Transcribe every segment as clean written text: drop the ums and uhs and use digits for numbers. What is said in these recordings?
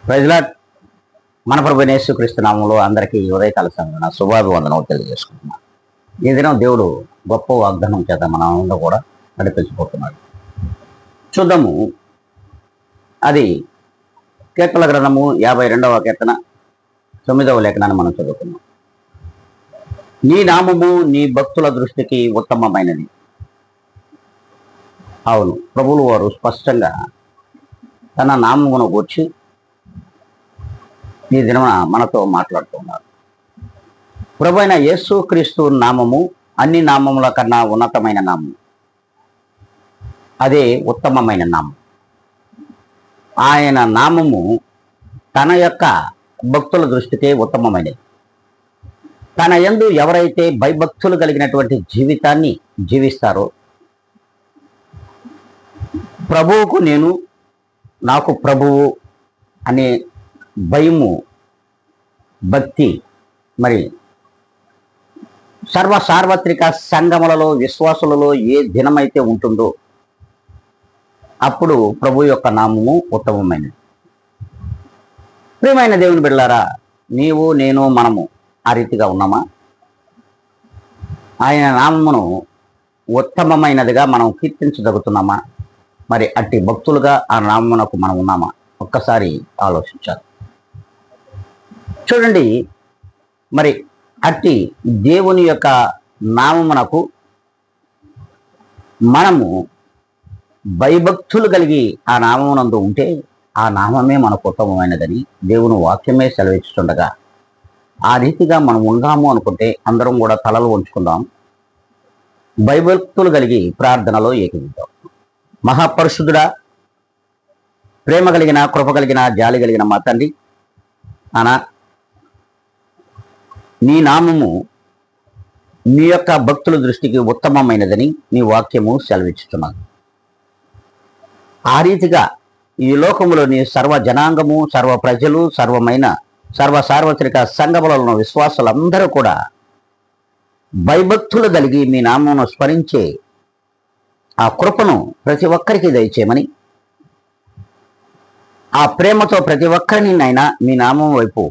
ప్రైజ్లాడ్. మన ప్రభు యేసుక్రీస్తు నామములో అందరికీ ఉదయకాల సమయమున శుభాభివందనలు తెలియజేసుకుంటున్నాను. ఈ దినం దేవుడు గొప్ప వాగ్దానం చేత మన అందరూ కూడా నడిపించబోతున్నాడు. చూద్దాము. అది కీర్తనల గ్రంథము 52వ కీర్తన 9వ లేఖనాన్ని మనం చదువుకున్నాం. నీ నామము నీ భక్తుల దృష్టికి ఉత్తమమైనది. అవును, ప్రభువులు వారు స్పష్టంగా తన నామమును గూర్చి ఈ దినమున మనతో మాట్లాడుతున్నారు. ప్రభు అయిన యేసుక్రీస్తు నామము అన్ని నామముల కన్నా ఉన్నతమైన నామం. అదే ఉత్తమమైన నామం. ఆయన నామము తన యొక్క భక్తుల దృష్టికే ఉత్తమమైనది. తన యందు ఎవరైతే భయభక్తులు కలిగినటువంటి జీవితాన్ని జీవిస్తారో, ప్రభువుకు నేను, నాకు ప్రభువు అనే భయము, భక్తి మరి సార్వత్రిక సంఘములలో విశ్వాసులలో ఏ దినమైతే ఉంటుందో అప్పుడు ప్రభు యొక్క నామము ఉత్తమమైనది. ప్రియమైన దేవుని బిడ్డలారా, నీవు నేను మనము ఆ రీతిగా ఉన్నామా? ఆయన నామమును ఉత్తమమైనదిగా మనం కీర్తించగలుగుతున్నామా? మరి అట్టి భక్తులుగా ఆ నామమునకు మనం ఉన్నామా? ఒక్కసారి ఆలోచించాలి. చూడండి, మరి అట్టి దేవుని యొక్క నామమునకు మనము భయభక్తులు కలిగి ఆ నామమునందు ఉంటే ఆ నామమే మనకు ఉత్తమమైనదని దేవుని వాక్యమే సెలవిస్తుండగా, ఆ రీతిగా మనం ఉందాము అనుకుంటే అందరం కూడా తలలు ఉంచుకుందాం. భయభక్తులు కలిగి ప్రార్థనలో ఏకీభవిద్దాం. మహాపరిశుద్ధుడా, ప్రేమ కలిగిన, కృప కలిగిన, జాలి కలిగిన మా తండ్రి, నీ నామము నీ యొక్క భక్తుల దృష్టికి ఉత్తమమైనదని నీ వాక్యము సెలవిచ్చుచున్నది. ఆ రీతిగా ఈ లోకములోని సర్వ జనాంగము, సర్వ ప్రజలు, సార్వత్రిక సంఘములలో విశ్వాసులందరూ కూడా భయభక్తులు కలిగి మీ నామమును స్మరించే ఆ కృపను ప్రతి ఒక్కరికి దయచేయమని, ఆ ప్రేమతో ప్రతి ఒక్కరిని నైనా మీ నామం వైపు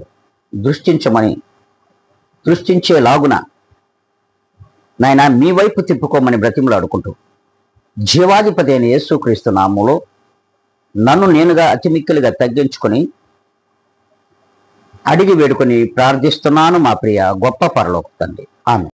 దృష్టించేలాగున నాయనా మీ వైపు తిప్పుకోమని బ్రతిమలాడుకుంటూ, జీవాధిపతి అయిన యేసుక్రీస్తు నామములో నన్ను నేనుగా అతి మిక్కిలిగా తగ్గించుకొని అడిగి వేడుకొని ప్రార్థిస్తున్నాను మా ప్రియ గొప్ప పరలోక తండ్రి. ఆమేన్.